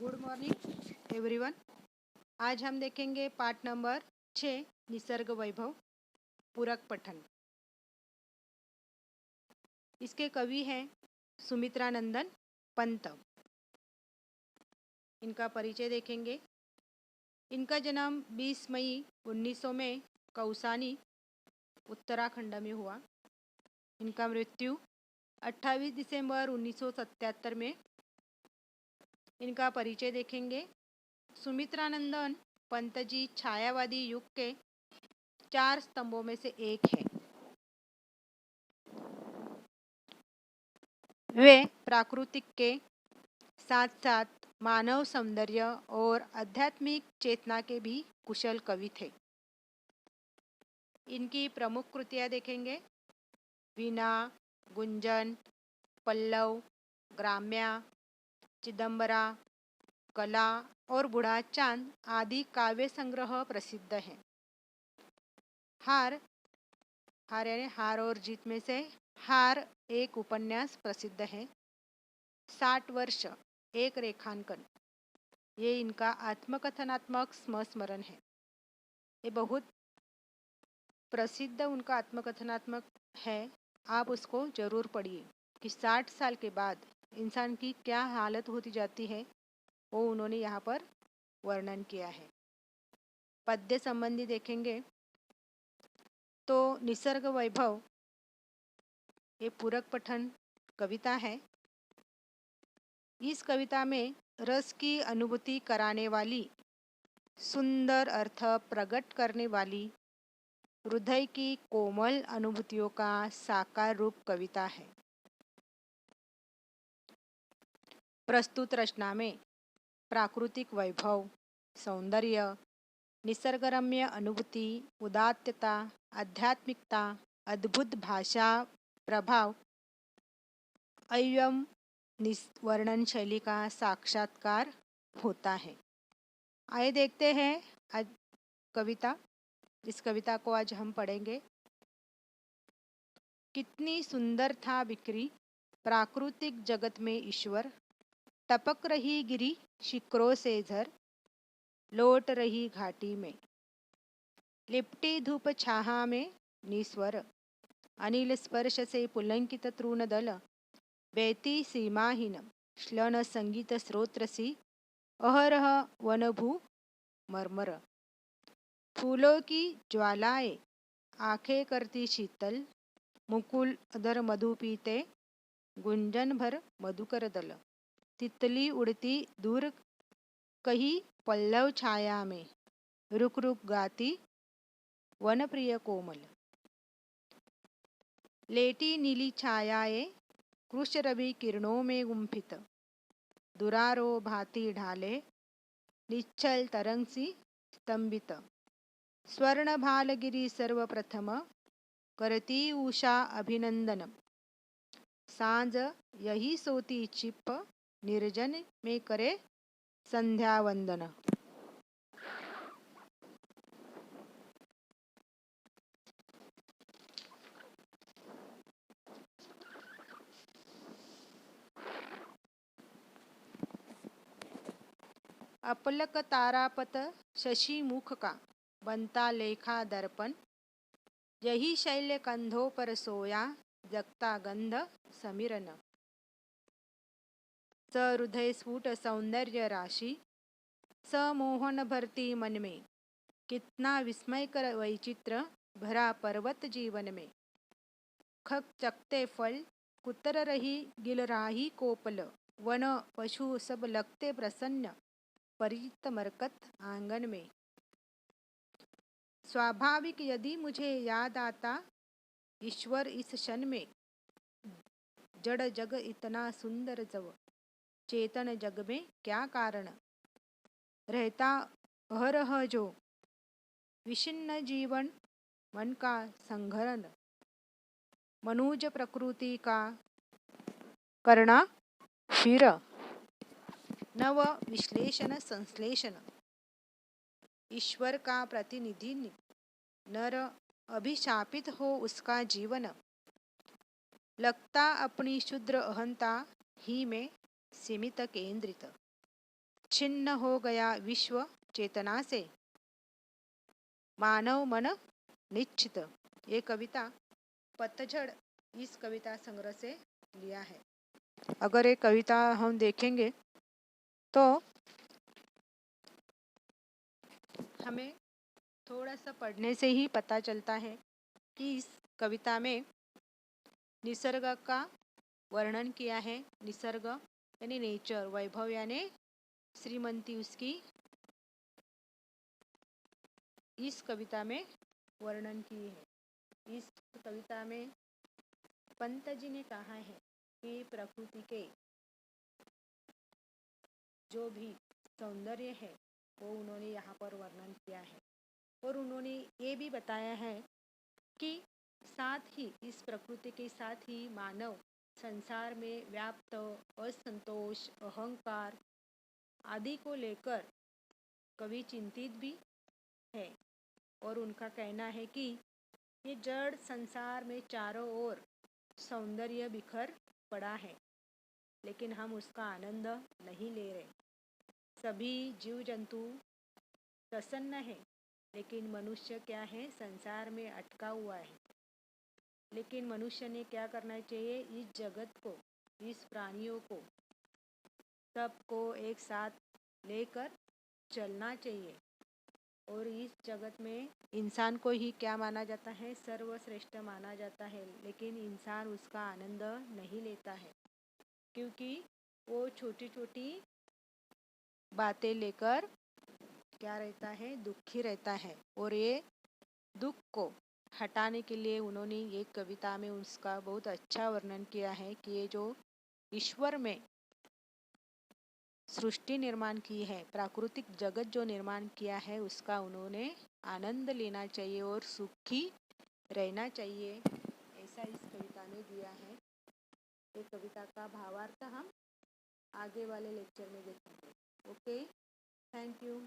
Good morning everyone. आज हम देखेंगे पाठ नंबर 6 निसर्ग वैभव पूरक पठन। इसके कवि हैं सुमित्रानंदन पंत। इनका परिचय देखेंगे। इनका जन्म 20 मई 1900 में कौसानी उत्तराखंड में हुआ। इनका मृत्यु 28 दिसंबर 1977 में। इनका परिचय देखेंगे। सुमित्रानंदन पंत जी छायावादी युग के 4 स्तंभों में से एक है। वे प्राकृतिक के साथ साथ मानव सौंदर्य और आध्यात्मिक चेतना के भी कुशल कवि थे। इनकी प्रमुख कृतियाँ देखेंगे। वीणा, गुंजन, पल्लव, ग्राम्या, चिदंबरा, कला और बूढ़ा चांद आदि काव्य संग्रह प्रसिद्ध हैं। हार यानी हार और जीत में से हार एक उपन्यास प्रसिद्ध है। 60 वर्ष एक रेखांकन, ये इनका आत्मकथनात्मक संस्मरण है। ये बहुत प्रसिद्ध उनका आत्मकथनात्मक है। आप उसको जरूर पढ़िए कि 60 साल के बाद इंसान की क्या हालत होती जाती है, वो उन्होंने यहाँ पर वर्णन किया है। पद्य संबंधी देखेंगे तो निसर्ग वैभव ये पूरक पठन कविता है। इस कविता में रस की अनुभूति कराने वाली, सुंदर अर्थ प्रकट करने वाली, हृदय की कोमल अनुभूतियों का साकार रूप कविता है। प्रस्तुत रचना में प्राकृतिक वैभव, सौंदर्य, निसर्गरम्य अनुभूति, उदात्तता, आध्यात्मिकता, अद्भुत भाषा प्रभाव एवं वर्णन शैली का साक्षात्कार होता है। आइए देखते हैं आज कविता। इस कविता को आज हम पढ़ेंगे। कितनी सुंदर था बिखरी प्राकृतिक जगत में ईश्वर, टपक रही गिरी शिखरों से झर, लौट रही घाटी में, लिपटी धूप छाहा में निस्वर, अनिल स्पर्श से पुलंकित तृणदल, बेती सीमाहीन श्लन संगीत स्रोत्रसी, अहरह वनभू मरमर, फूलों की ज्वालाएं आंखें करती शीतल, मुकुल अधर मधु पीते, गुंजन भर मधुकर दल, तितली उड़ती दूर कहीं पल्लव छाया में, रुक रुक गाती वन प्रिय कोमल, लेटी नीली छायाएं कृष रवि किरणों में गुंफित, दुरारो भाती ढाले निश्चल तरंग सी स्तंभित, स्वर्ण भालगिरी सर्वप्रथम करती उषा अभिनंदन, सांझ यही सोती चिप निर्जन में करे संध्या वंदन। अपलक तारापत शशि मुख का बनता लेखा दर्पण, यही शैल्य कंधों पर सोया जगता गंध समीरन, स हृदय स्फुट सौंदर्य राशि, स मोहन भरती मन में, कितना विस्मय कर वैचित्र भरा पर्वत जीवन में, खक चकते फल कुतर रही गिलराही कोपल, वन पशु सब लगते प्रसन्न परिचित मरकत आंगन में, स्वाभाविक यदि मुझे याद आता ईश्वर इस क्षण में, जड़ जग इतना सुंदर जब, चेतन जग में क्या कारण, रहता अहरह जो विषिन्न जीवन मन का संघरण, मनुज प्रकृति का करना फिर, नव विश्लेषण संश्लेषण, ईश्वर का प्रतिनिधि नर अभिशापित हो उसका जीवन, लगता अपनी शुद्र अहंता ही में सीमित केंद्रित, छिन्न हो गया विश्व चेतना से, मानव मन निश्चित। ये कविता पतझड़ इस कविता संग्रह से लिया है। अगर ये कविता हम देखेंगे तो हमें थोड़ा सा पढ़ने से ही पता चलता है कि इस कविता में निसर्ग का वर्णन किया है। निसर्ग यानी नेचर, वैभव यानी श्रीमंती उसकी इस कविता में वर्णन की है। इस कविता में पंत जी ने कहा है कि प्रकृति के जो भी सौंदर्य है वो उन्होंने यहाँ पर वर्णन किया है। और उन्होंने ये भी बताया है कि साथ ही इस प्रकृति के साथ ही मानव संसार में व्याप्त असंतोष, अहंकार आदि को लेकर कवि चिंतित भी है। और उनका कहना है कि ये जड़ संसार में चारों ओर सौंदर्य बिखर पड़ा है, लेकिन हम उसका आनंद नहीं ले रहे। सभी जीव जंतु प्रसन्न है, लेकिन मनुष्य क्या है, संसार में अटका हुआ है। लेकिन मनुष्य ने क्या करना चाहिए, इस जगत को, इस प्राणियों को, सबको एक साथ लेकर चलना चाहिए। और इस जगत में इंसान को ही क्या माना जाता है, सर्वश्रेष्ठ माना जाता है। लेकिन इंसान उसका आनंद नहीं लेता है, क्योंकि वो छोटी छोटी बातें लेकर क्या रहता है, दुखी रहता है। और ये दुख को हटाने के लिए उन्होंने एक कविता में उसका बहुत अच्छा वर्णन किया है कि ये जो ईश्वर में सृष्टि निर्माण की है, प्राकृतिक जगत जो निर्माण किया है, उसका उन्होंने आनंद लेना चाहिए और सुखी रहना चाहिए, ऐसा इस कविता में दिया है। ये कविता का भावार्थ हम आगे वाले लेक्चर में देखेंगे। Okay, thank you.